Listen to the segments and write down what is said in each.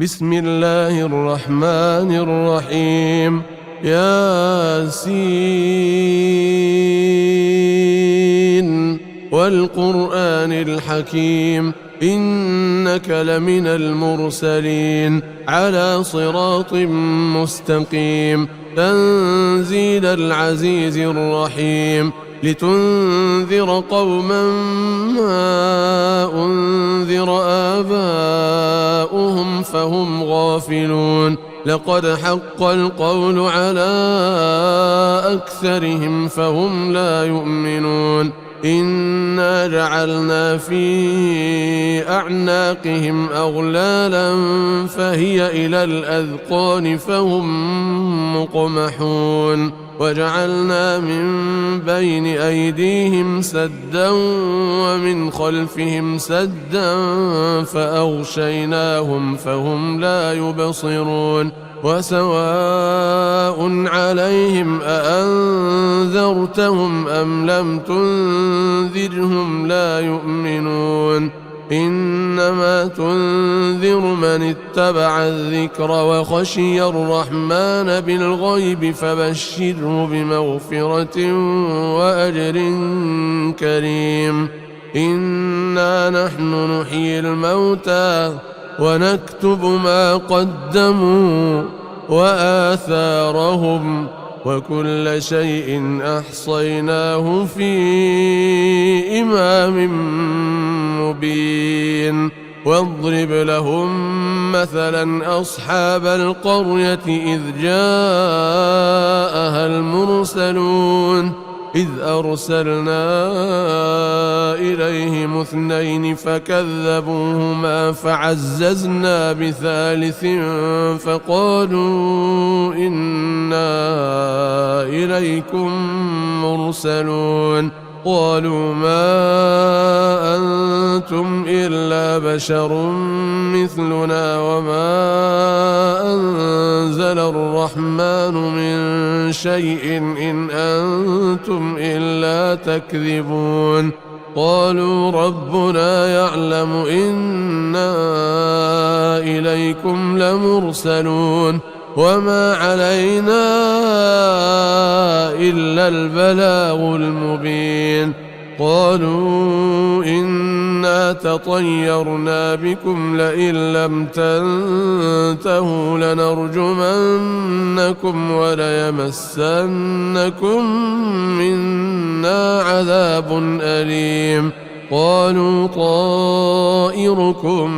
بسم الله الرحمن الرحيم. ياسين والقرآن الحكيم إنك لمن المرسلين على صراط مستقيم تنزيل العزيز الرحيم لتنذر قوما ما أنذر آباؤهم فهم غافلون لقد حق القول على أكثرهم فهم لا يؤمنون إنا جعلنا في أعناقهم أغلالا فهي إلى الأذقان فهم مقمحون وجعلنا من بين أيديهم سدا ومن خلفهم سدا فأغشيناهم فهم لا يبصرون وسواء عليهم أأنذرتهم أم لم تنذرهم لا يؤمنون إنما تنذر من اتبع الذكر وخشي الرحمن بالغيب فبشره بمغفرة وأجر كريم. إنا نحن نحيي الموتى ونكتب ما قدموا وآثارهم وكل شيء أحصيناه في إمام مبين. واضرب لهم مثلا أصحاب القرية إذ جاءها المرسلون إذ أرسلنا إليهم 2 فكذبوهما فعززنا بثالث فقالوا إنا إليكم مرسلون قالوا ما أنتم إلا بشر مثلنا وما أنزل الرحمن من شيء إن أنتم إلا تكذبون قالوا ربنا يعلم إنا إليكم لمرسلون وما علينا إلا البلاغ المبين. قالوا إنا تطيرنا بكم لئن لم تنتهوا لنرجمنكم وليمسنكم منا عذاب أليم. قالوا طائركم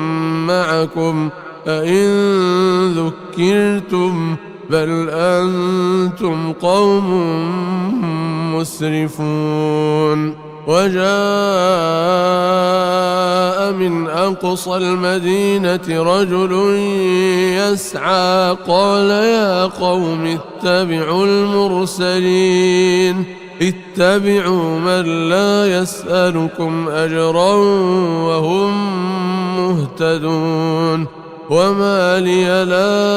معكم أئن ذكرتم بل أنتم قوم مسرفون. وجاء من أقصى المدينة رجل يسعى قال يا قوم اتبعوا المرسلين اتبعوا من لا يسألكم أجرا وهم مهتدون. وما لي لا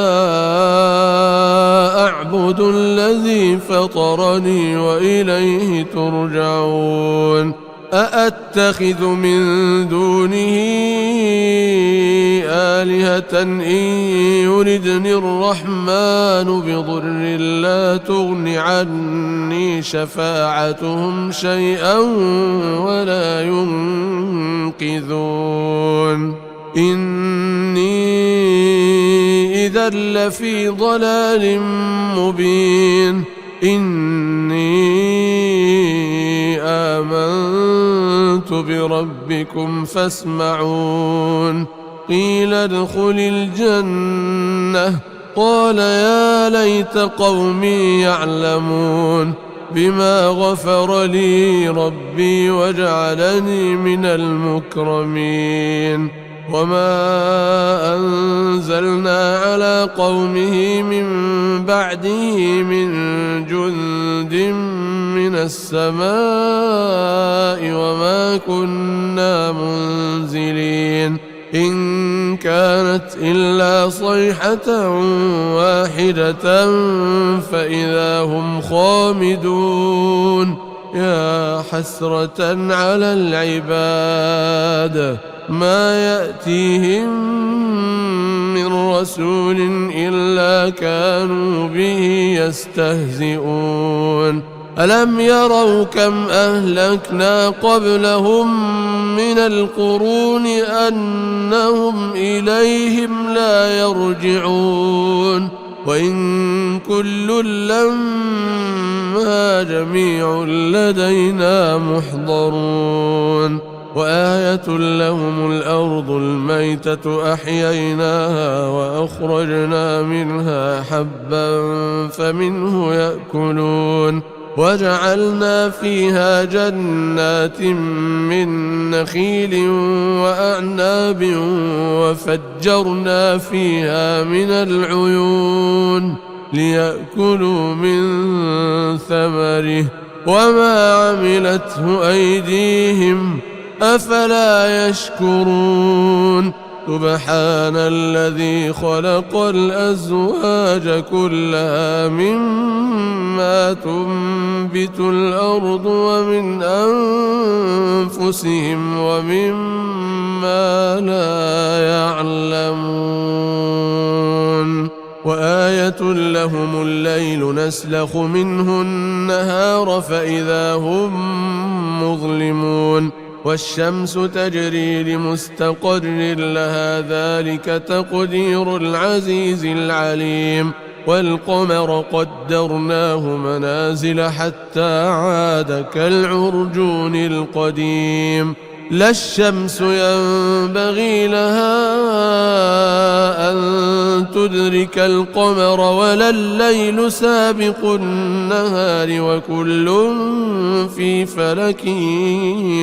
أعبد الذي فطرني وإليه ترجعون. أأتخذ من دونه آلهة إن يردني الرحمن بضر لا تغن عني شفاعتهم شيئا ولا ينقذون. إني إذا لفي ضلال مبين. إني آمنت بربكم فاسمعون. قيل ادخل الجنة قال يا ليت قومي يعلمون بما غفر لي ربي وجعلني من المكرمين. وما أنزلنا على قومه من بعده من جند من السماء وما كنا منزلين إن كانت إلا صيحة واحدة فإذا هم خامدون. يا حسرة على العباد ما يأتيهم من رسول إلا كانوا به يستهزئون ألم يروا كم أهلكنا قبلهم من القرون أنهم إليهم لا يرجعون وإن كل لما جميع لدينا محضرون وآية لهم الأرض الميتة أحييناها وأخرجنا منها حبا فمنه يأكلون وجعلنا فيها جنات من نخيل وأعناب وفجرنا فيها من العيون ليأكلوا من ثمره وما عملته أيديهم أفلا يشكرون سبحان الذي خلق الأزواج كلها مما تنبت الأرض ومن أنفسهم ومما لا يعلمون وآية لهم الليل نسلخ منه النهار فإذا هم مظلمون والشمس تجري لمستقر لها ذلك تقدير العزيز العليم والقمر قدرناه منازل حتى عاد كالعرجون القديم لا الشمس ينبغي لها أن تدرك القمر ولا الليل سابق النهار وكل في فلك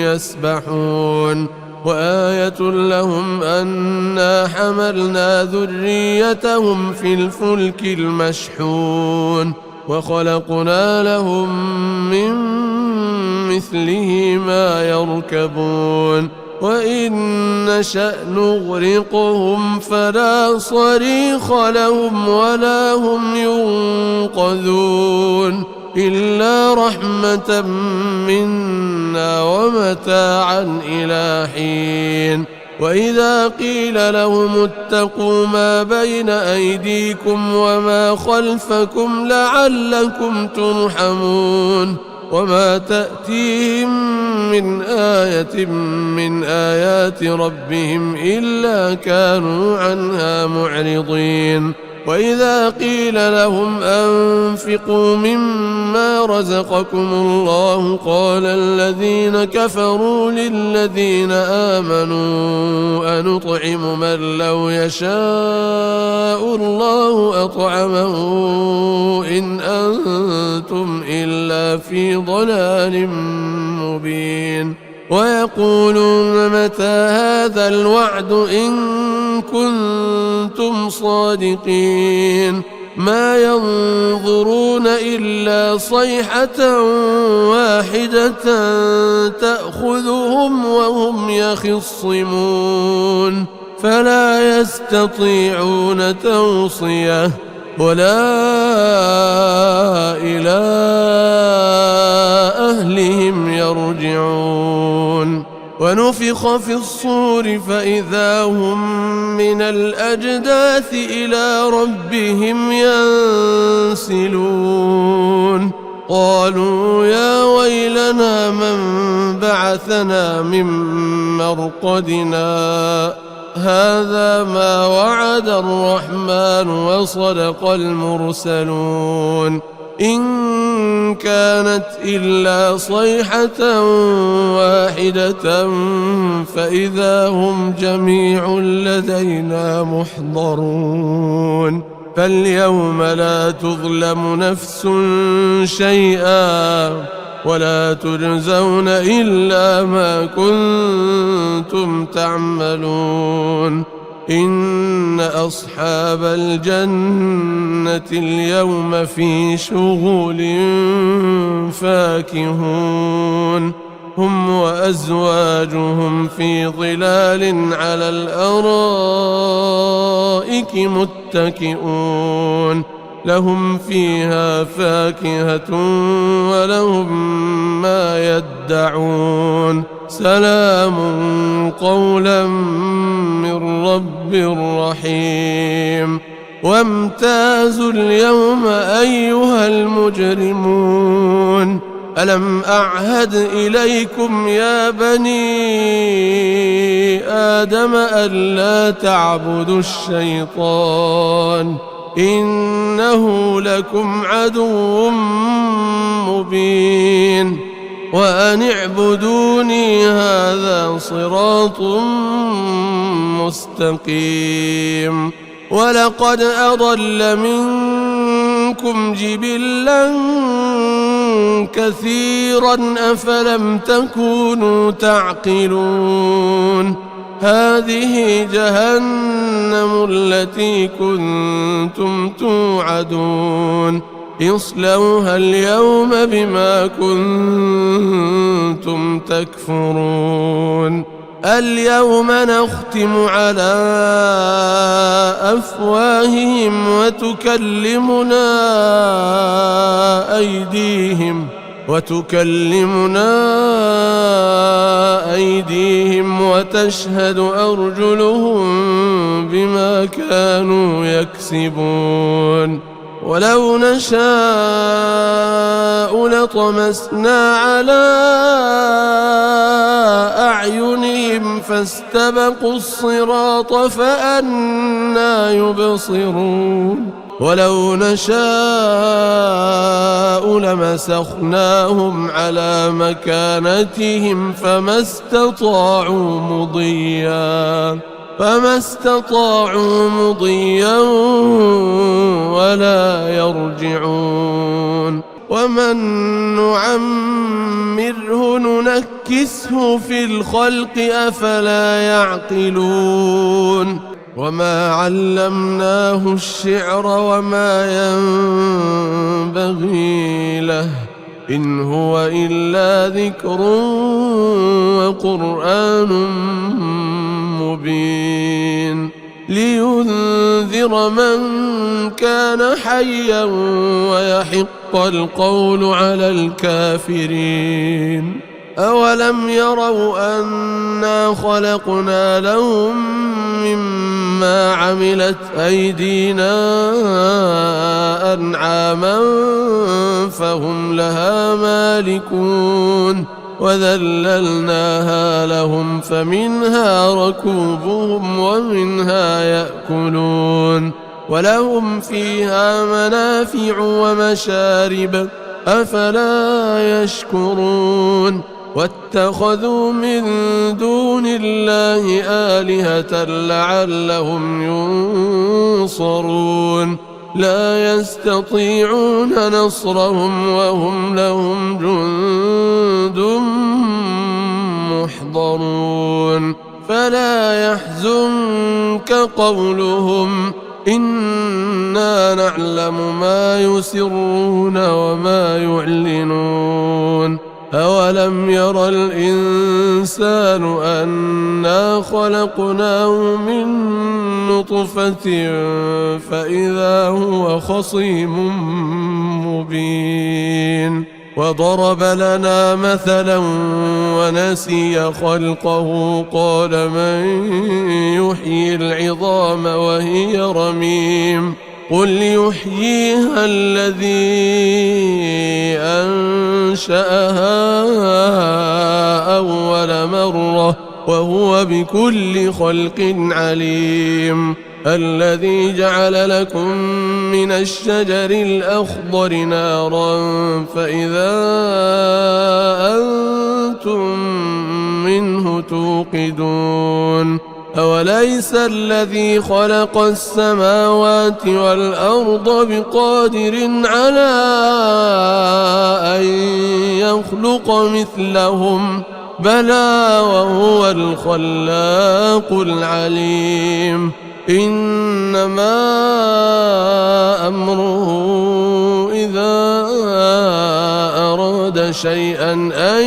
يسبحون وآية لهم أنا حملنا ذريتهم في الفلك المشحون وخلقنا لهم من مثله ما يركبون وإن نشأ نغرقهم فلا صريخ لهم ولا هم ينقذون إلا رحمة منا ومتاعا إلى حين وإذا قيل لهم اتقوا ما بين أيديكم وما خلفكم لعلكم ترحمون وما تأتيهم من آية من آيات ربهم إلا كانوا عنها معرضين وإذا قيل لهم أنفقوا مما رزقكم الله قال الذين كفروا للذين آمنوا أنطعم من لو يشاء الله أطعمه إن أنتم إلا في ضلال مبين ويقولون متى هذا الوعد إن كنتم صادقين ما ينظرون إلا صيحة واحدة تأخذهم وهم يخصمون فلا يستطيعون توصية ولا إلى أهلهم يرجعون ونفخ في الصور فإذا هم من الأجداث إلى ربهم ينسلون قالوا يا ويلنا من بعثنا من مرقدنا هذا ما وعد الرحمن وصدق المرسلون إن كانت إلا صيحة واحدة فإذا هم جميع لدينا محضرون فاليوم لا تظلم نفس شيئا ولا تجزون إلا ما كنتم تعملون إن أصحاب الجنة اليوم في شغل فاكهون هم وأزواجهم في ظلال على الأرائك متكئون لهم فيها فاكهة ولهم ما يدعون سلام قولا من رب رحيم وامتازوا اليوم أيها المجرمون ألم أعهد إليكم يا بني آدم ألا تعبدوا الشيطان إنه لكم عدو مبين وأن اعبدوني هذا صراط مستقيم ولقد أضل منكم جبلا كثيرا أفلم تكونوا تعقلون هذه جهنم التي كنتم توعدون اصلوها اليوم بما كنتم تكفرون اليوم نختم على أفواههم وتكلمنا أيديهم وتشهد أرجلهم بما كانوا يكسبون ولو نشاء لطمسنا على أعينهم فاستبقوا الصراط فأنى يبصرون ولو نشاء لمسخناهم على مكانتهم فما استطاعوا مضيا ولا يرجعون ومن نعمره ننكسه في الخلق أفلا يعقلون وما علمناه الشعر وما ينبغي له إن هو إلا ذكر وقرآن مبين لينذر من كان حيا ويحق القول على الكافرين أولم يروا أنا خلقنا لهم مما عملت أيدينا أنعاما فهم لها مالكون وذللناها لهم فمنها ركوبهم ومنها يأكلون ولهم فيها منافع ومشارب أفلا يشكرون واتخذوا من دون الله آلهة لعلهم ينصرون لا يستطيعون نصرهم وهم لهم جند محضرون فلا يحزنك قولهم إنا نعلم ما يسرون وما يعلنون أولم ير الإنسان أنا خلقناه من نطفة فإذا هو خصيم مبين وضرب لنا مثلا ونسي خلقه قال من يحيي العظام وهي رميم قل يحييها الذي أنشأها أول مرة وهو بكل خلق عليم الذي جعل لكم من الشجر الأخضر نارا فإذا أنتم منه توقدون أوليس الذي خلق السماوات والأرض بقادر على أن يخلق مثلهم بلى وهو الخلاق العليم إنما أمره إذا أراد شيئا أن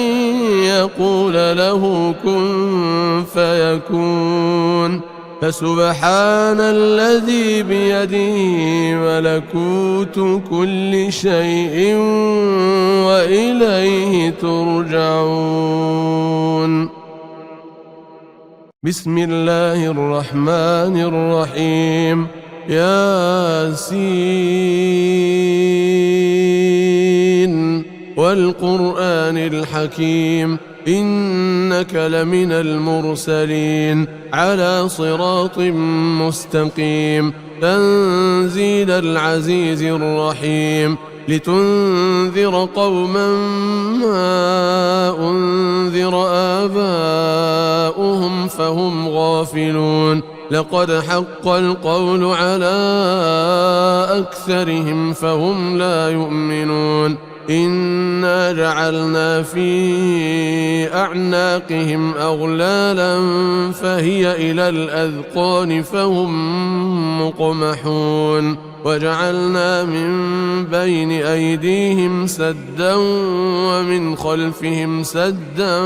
يقول له كن فيكون فسبحان الذي بيده ملكوت كل شيء وإليه ترجعون. بسم الله الرحمن الرحيم. ياسين والقرآن الحكيم إنك لمن المرسلين على صراط مستقيم تنزيل العزيز الرحيم لتنذر قوما ما أنذر آباؤهم فهم غافلون لقد حق القول على أكثرهم فهم لا يؤمنون إنا جعلنا في أعناقهم أغلالا فهي إلى الأذقان فهم مقمحون وجعلنا من بين أيديهم سدا ومن خلفهم سدا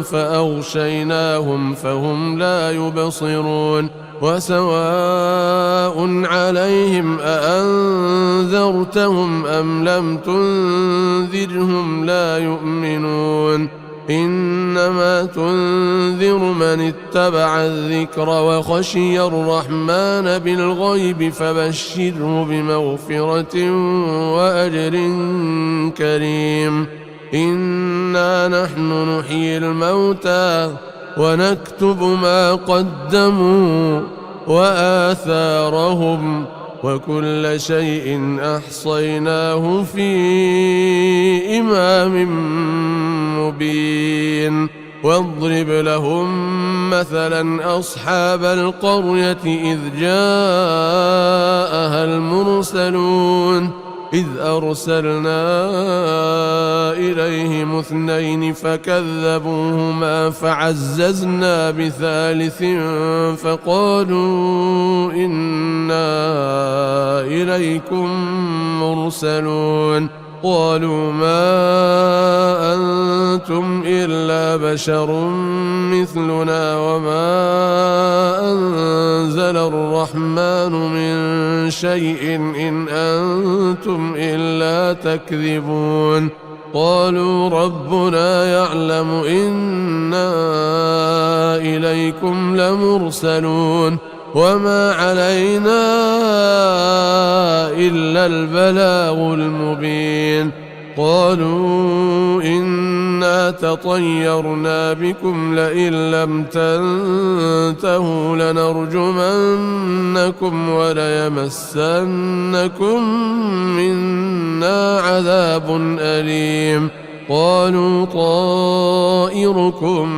فأغشيناهم فهم لا يبصرون وسواء عليهم أأنذرتهم أم لم تنذرهم لا يؤمنون إنما تنذر من اتبع الذكر وخشي الرحمن بالغيب فبشره بمغفرة وأجر كريم. إنا نحن نحيي الموتى ونكتب ما قدموا وآثارهم وكل شيء أحصيناه في إمام مبين. واضرب لهم مثلا أصحاب القرية إذ جاءها المرسلون إذ أرسلنا إليهم 2 فكذبوهما فعززنا بثالث فقالوا إنا إليكم مرسلون قالوا ما أنتم إلا بشر مثلنا وما أنزل الرحمن من شيء إن أنتم إلا تكذبون قالوا ربنا يعلم إنا إليكم لمرسلون وما علينا إلا البلاغ المبين. قالوا إنا تطيرنا بكم لئن لم تنتهوا لنرجمنكم وليمسنكم منا عذاب أليم. قالوا طائركم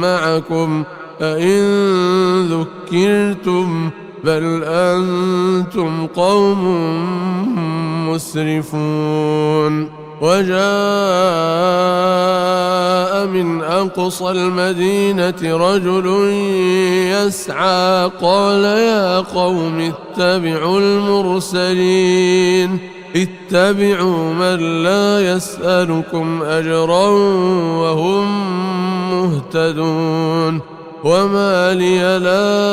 معكم أئن ذكرتم بل أنتم قوم مسرفون. وجاء من أقصى المدينة رجل يسعى قال يا قوم اتبعوا المرسلين اتبعوا من لا يسألكم أجرا وهم مهتدون. وما لي لا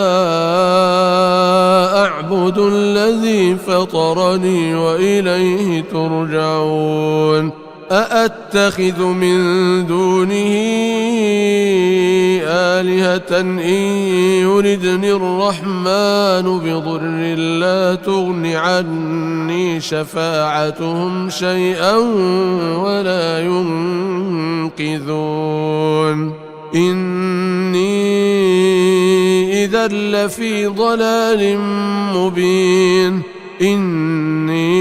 أعبد الذي فطرني وإليه ترجعون. أأتخذ من دونه آلهة إن يردني الرحمن بضر لا تغن عني شفاعتهم شيئا ولا ينقذون. إني إذا لفي ضلال مبين. إني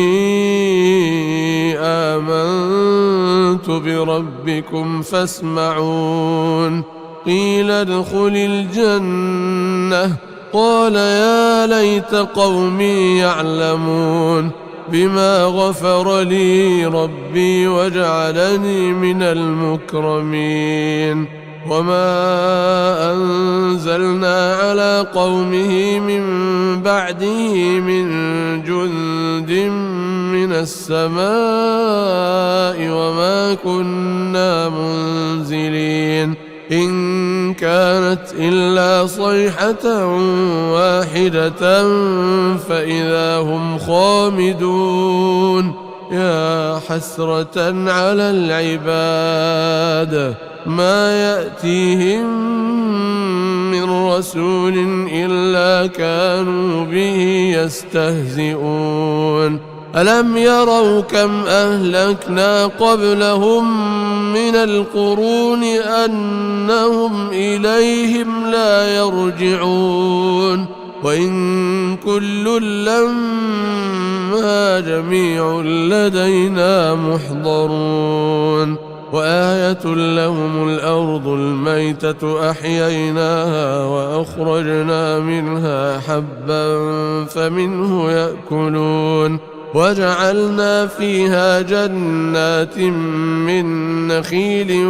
آمنت بربكم فاسمعون. قيل ادخل الجنة قال يا ليت قومي يعلمون بما غفر لي ربي وجعلني من المكرمين. وما أنزلنا على قومه من بعده من جند من السماء وما كنا منزلين. إن كانت إلا صيحة واحدة فإذا هم خامدون يا حسرة على العباد ما يأتيهم من رسول إلا كانوا به يستهزئون ألم يروا كم أهلكنا قبلهم من القرون أنهم إليهم لا يرجعون وإن كل لما جميع لدينا محضرون وآية لهم الأرض الميتة أحييناها وأخرجنا منها حبا فمنه يأكلون وجعلنا فيها جنات من نخيل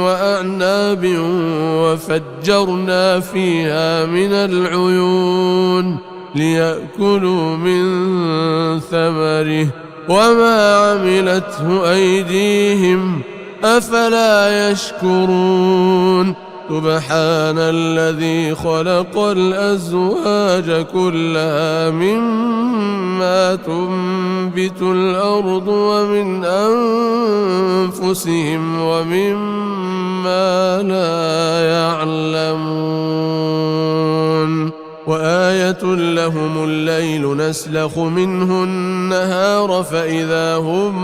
وأعناب وفجرنا فيها من العيون ليأكلوا من ثمره وما عملته أيديهم أفلا يشكرون سبحان الذي خلق الأزواج كلها مما تنبت الأرض ومن أنفسهم ومما لا يعلمون وآية لهم الليل نسلخ منه النهار فإذا هم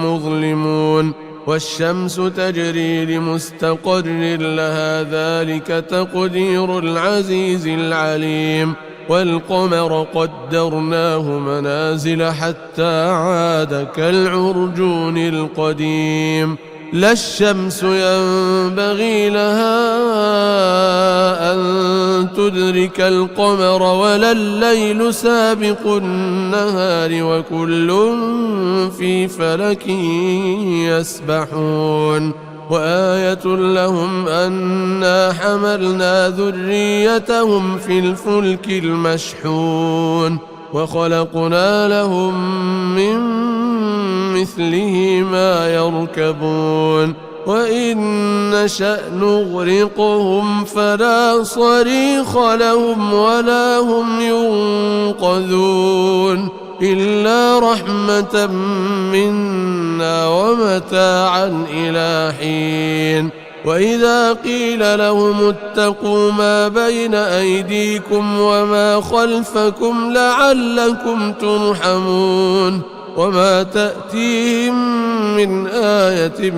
مظلمون والشمس تجري لمستقر لها ذلك تقدير العزيز العليم والقمر قدرناه منازل حتى عاد كالعرجون القديم لا الشمس ينبغي لها أن تدرك القمر ولا الليل سابق النهار وكل في فلك يسبحون وآية لهم أنا حملنا ذريتهم في الفلك المشحون وخلقنا لهم من مثله ما يركبون وإن نشأ نغرقهم فلا صريخ لهم ولا هم ينقذون إلا رحمة منا ومتاعا إلى حين وإذا قيل لهم اتقوا ما بين أيديكم وما خلفكم لعلكم ترحمون وما تأتيهم من آية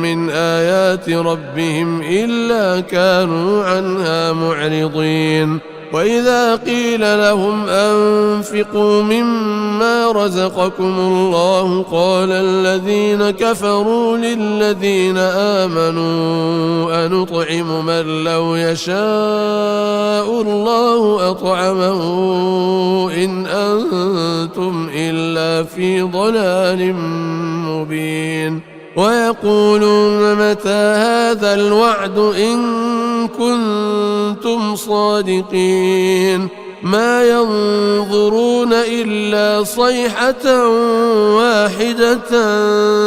من آيات ربهم إلا كانوا عنها معرضين وإذا قيل لهم أنفقوا مما رزقكم الله قال الذين كفروا للذين آمنوا أنطعم من لو يشاء الله أطعمه إن أنتم إلا في ضلال مبين ويقولون متى هذا الوعد إن كنتم صادقين ما ينظرون إلا صيحة واحدة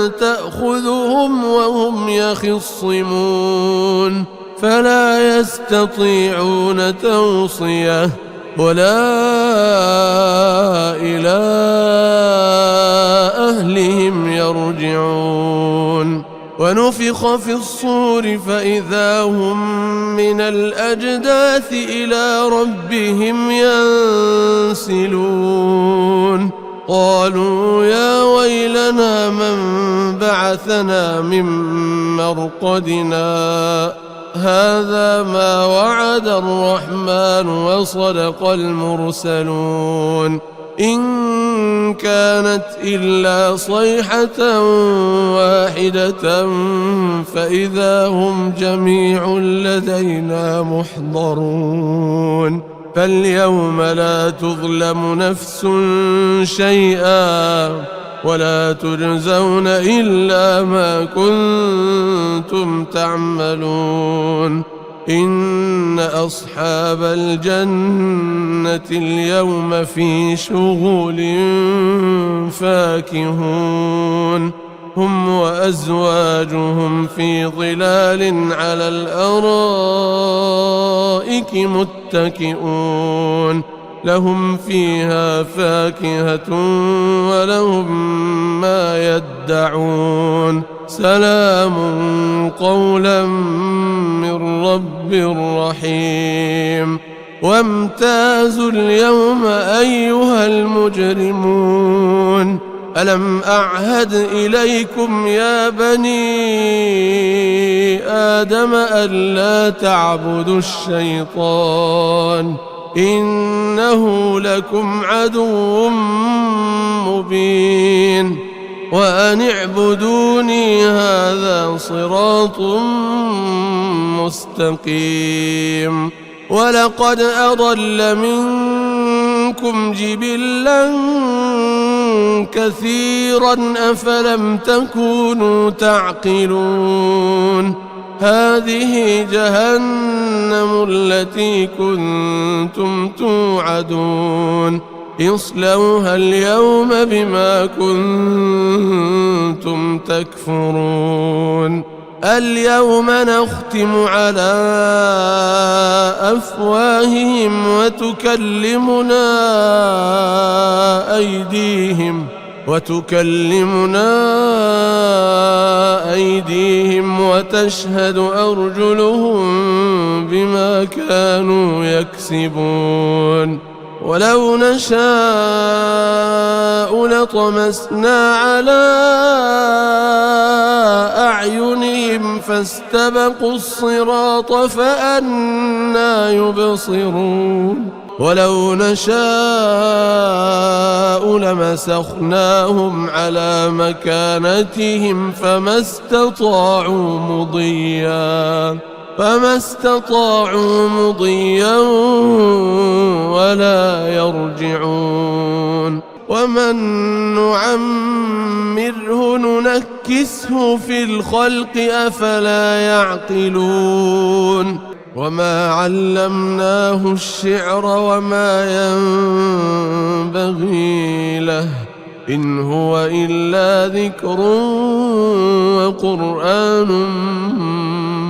تأخذهم وهم يخصمون فلا يستطيعون توصية ولا إلى أهلهم يرجعون ونفخ في الصور فإذا هم من الأجداث إلى ربهم ينسلون قالوا يا ويلنا من بعثنا من مرقدنا هذا ما وعد الرحمن وصدق المرسلون إن كانت إلا صيحة واحدة فإذا هم جميع لدينا محضرون فاليوم لا تظلم نفس شيئا ولا تجزون إلا ما كنتم تعملون إن أصحاب الجنة اليوم في شغل فاكهون هم وأزواجهم في ظلال على الأرائك متكئون لهم فيها فاكهة ولهم ما يدعون سلام قولا من رب رحيم وامتازوا اليوم أيها المجرمون ألم أعهد إليكم يا بني آدم ألا تعبدوا الشيطان إنه لكم عدو مبين وأن اعبدوني هذا صراط مستقيم ولقد أضل منكم جبلا كثيرا أفلم تكونوا تعقلون هذه جهنم التي كنتم توعدون اصلوها اليوم بما كنتم تكفرون اليوم نختم على أفواههم وتكلمنا أيديهم وتشهد أرجلهم بما كانوا يكسبون ولو نشاء لطمسنا على أعينهم فاستبقوا الصراط فأنى يبصرون ولو نشاء لمسخناهم على مكانتهم فما استطاعوا مضيا ولا يرجعون ومن نعمره ننكسه في الخلق أفلا يعقلون وما علمناه الشعر وما ينبغي له إن هو إلا ذكر وقرآن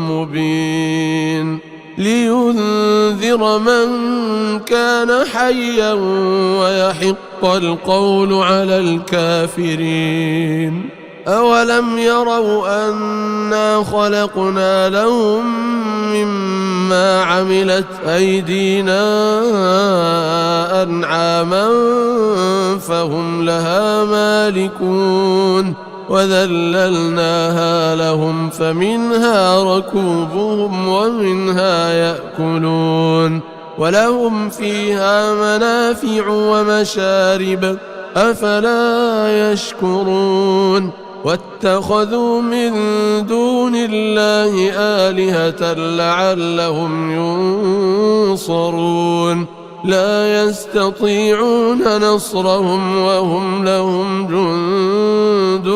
مبين لينذر من كان حيا ويحق القول على الكافرين أولم يروا أنا خلقنا لهم مما عملت أيدينا أنعاما فهم لها مالكون وذللناها لهم فمنها ركوبهم ومنها يأكلون ولهم فيها منافع ومشارب أفلا يشكرون واتخذوا من دون الله آلهة لعلهم ينصرون لا يستطيعون نصرهم وهم لهم جند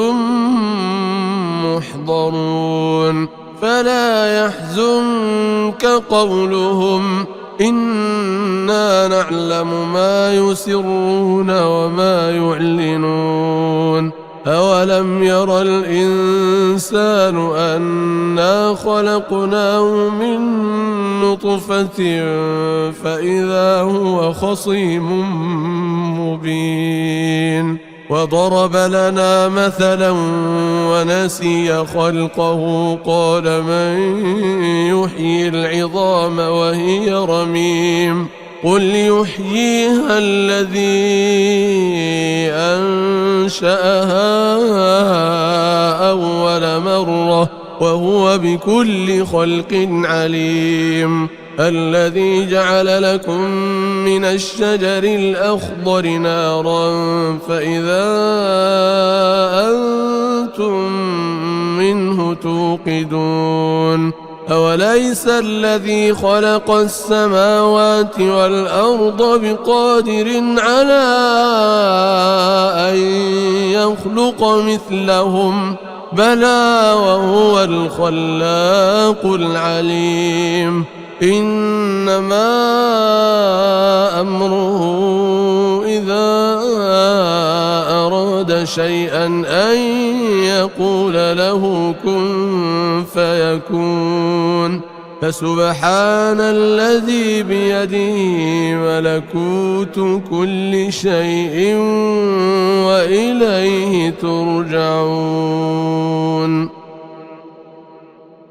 محضرون فلا يحزنك قولهم إنا نعلم ما يسرون وما يعلنون أولم ير الإنسان أنا خلقناه من نطفة فإذا هو خصيم مبين وضرب لنا مثلا ونسي خلقه قال من يحيي العظام وهي رميم قل يحييها الذي أنشأها أول مرة وهو بكل خلق عليم الذي جعل لكم من الشجر الأخضر نارا فإذا أنتم منه توقدون أوليس الذي خلق السماوات والأرض بقادر على أن يخلق مثلهم بلى وهو الخلاق العليم إنما أمره إذا أراد شيئا أن يقول له كن فيكون. فسبحان الذي بيده ملكوت كل شيء وإليه ترجعون.